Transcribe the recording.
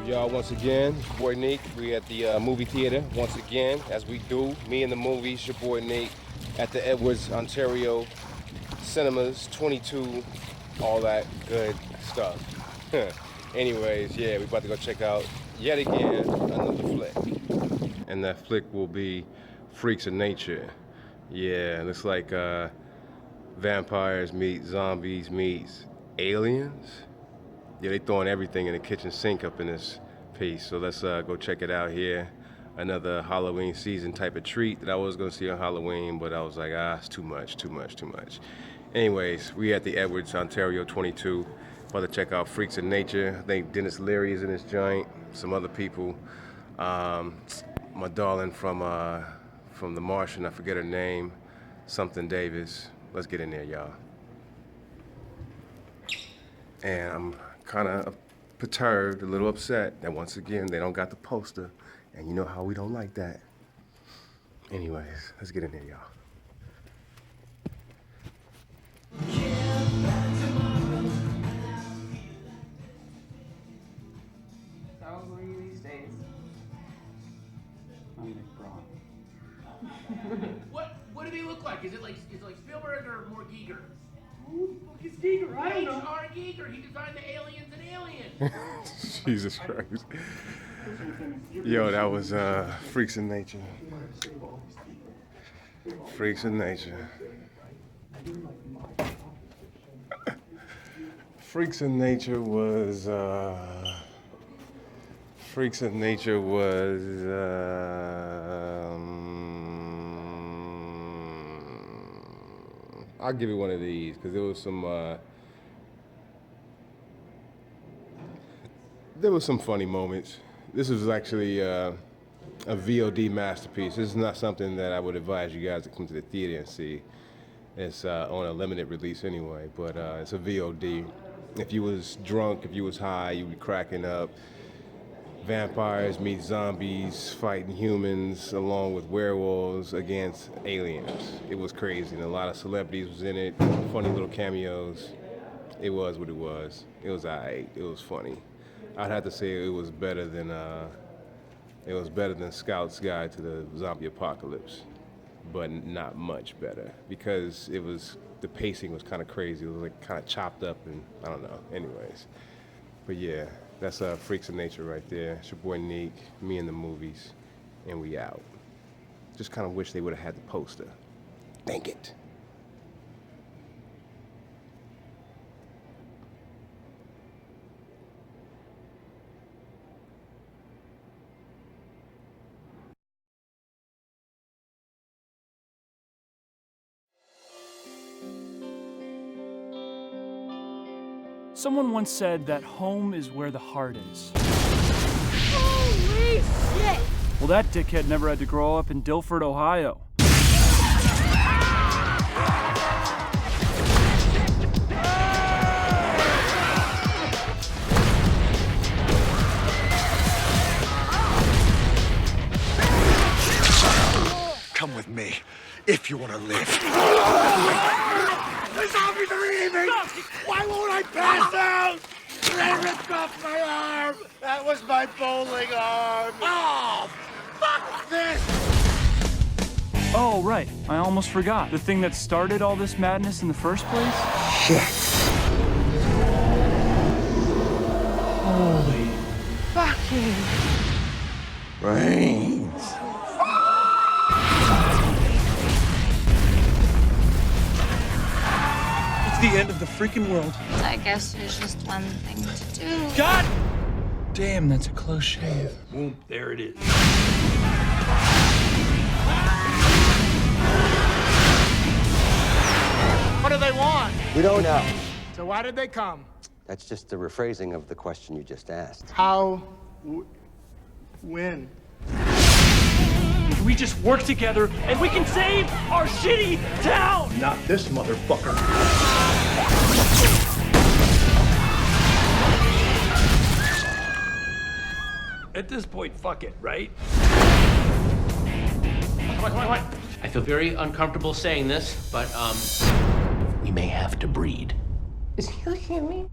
Y'all, once again, it's your boy Neek. We at the movie theater once again, as we do. Me and the movies, your boy Neek, at the Edwards, Ontario Cinemas, 22, all that good stuff. Anyways, yeah, we about to go check out yet again another flick, and that flick will be Freaks of Nature. Yeah, looks like vampires meet zombies meets aliens. Yeah, they throwing everything in the kitchen sink up in this piece. So let's go check it out here. Another Halloween season type of treat that I was gonna see on Halloween, but I was like, it's too much. Anyways, we at the Edwards, Ontario 22. About to check out Freaks of Nature. I think Dennis Leary is in this joint. Some other people. My darling from The Martian, I forget her name. Something Davis. Let's get in there, y'all. And I'm kind of perturbed, a little upset that once again they don't got the poster, and you know how we don't like that. Anyways, let's get in there, y'all. How old are you these days? I'm Nick Braun. What do they look like? Is it like Spielberg or more Giger? Who the fuck is Giger? I don't know. H.R. Giger. He designed the Aliens and Aliens. Jesus Christ. Yo, that was Freaks of Nature. Freaks of Nature. Freaks of Nature was I'll give you one of these because there was some funny moments. This was actually a VOD masterpiece. This is not something that I would advise you guys to come to the theater and see. It's on a limited release anyway, but it's a VOD. If you was drunk, if you was high, you'd be cracking up. Vampires meet zombies fighting humans along with werewolves against aliens. It was crazy, and a lot of celebrities was in it, funny little cameos. It was what it was. It was alright. It was funny. I'd have to say it was better than Scout's Guide to the Zombie Apocalypse, but not much better because the pacing was kind of crazy. It was like kind of chopped up, and I don't know. Anyways, but yeah. That's Freaks of Nature right there. It's your boy Neek, me and the movies, and we out. Just kind of wish they would have had the poster. Dang it. Someone once said that home is where the heart is. Holy shit! Well, that dickhead never had to grow up in Dilford, Ohio. Come with me, if you want to live. The zombies are eating me! Why won't I pass out? They ripped off my arm! That was my bowling arm! Oh, fuck this! Oh, right. I almost forgot. The thing that started all this madness in the first place? Shit. Holy Fucking brains. The end of the freaking world. I guess there's just one thing to do. God damn, that's a close shave. Boom, there it is. What do they want? We don't know. So why did they come? That's just the rephrasing of the question you just asked. How? When? We just work together and we can save our shitty town! Not this motherfucker. At this point, fuck it, right? Come on. I feel very uncomfortable saying this, but we may have to breed. Is he looking at me?